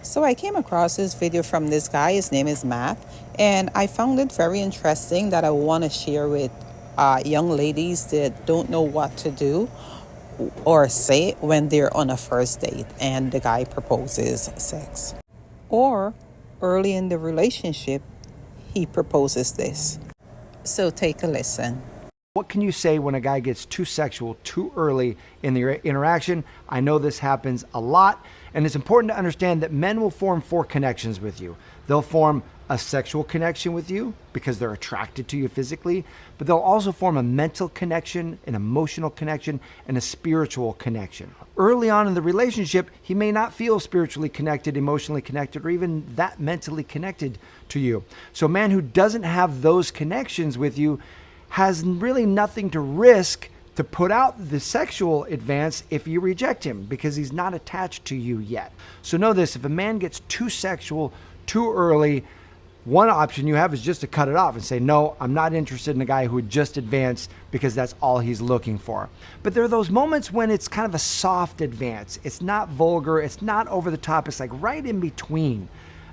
So I came across this video from this guy. His name is Matt, and I found it very interesting that I want to share with young ladies that don't know what to do or say when they're on a first date and the guy proposes sex, or early in the relationship he proposes this. So take a listen. What can you say when a guy gets too sexual too early in the interaction? I know this happens a lot, and it's important to understand that men will form 4 connections with you. They'll form a sexual connection with you because they're attracted to you physically, but they'll also form a mental connection, an emotional connection, and a spiritual connection. Early on in the relationship, he may not feel spiritually connected, emotionally connected, or even that mentally connected to you. So a man who doesn't have those connections with you has really nothing to risk to put out the sexual advance if you reject him, because he's not attached to you yet. So know this: if a man gets too sexual too early, one option you have is just to cut it off and say, no, I'm not interested in a guy who would just advance because that's all he's looking for. But there are those moments when it's kind of a soft advance. It's not vulgar, it's not over the top, it's like right in between.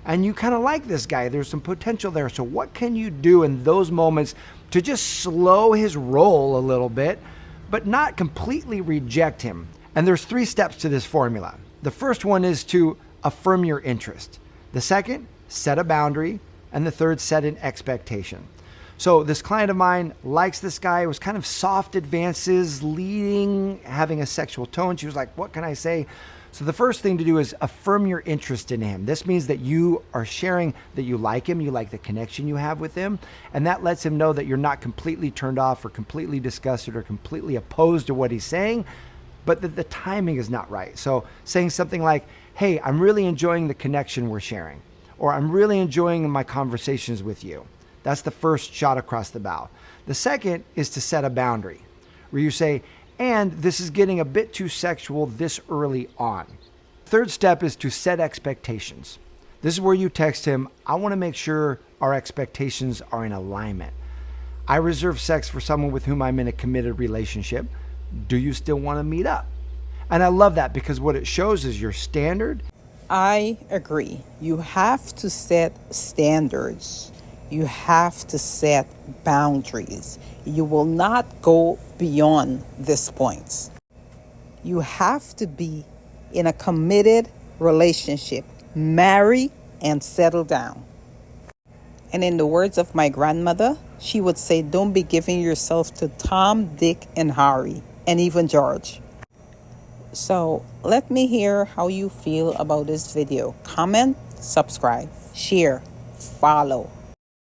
And you kind of like this guy, there's some potential there. So what can you do in those moments to just slow his roll a little bit, but not completely reject him? And there's 3 steps to this formula. The first one is to affirm your interest. The second, set a boundary. And the third, set an expectation. So this client of mine likes this guy. It was kind of soft advances, leading, having a sexual tone. She was like, what can I say? So the first thing to do is affirm your interest in him. This means that you are sharing that you like him, you like the connection you have with him, and that lets him know that you're not completely turned off or completely disgusted or completely opposed to what he's saying, but that the timing is not right. So saying something like, hey, I'm really enjoying the connection we're sharing, or I'm really enjoying my conversations with you. That's the first shot across the bow. The second is to set a boundary where you say, and this is getting a bit too sexual this early on. Third step is to set expectations. This is where you text him, I want to make sure our expectations are in alignment. I reserve sex for someone with whom I'm in a committed relationship. Do you still want to meet up? And I love that, because what it shows is your standard. I agree. You have to set standards. You have to set boundaries. You will not go beyond this point. You have to be in a committed relationship, marry and settle down. And in the words of my grandmother, she would say, don't be giving yourself to Tom, Dick, and Harry, and even George. So let me hear how you feel about this video. Comment, subscribe, share, follow.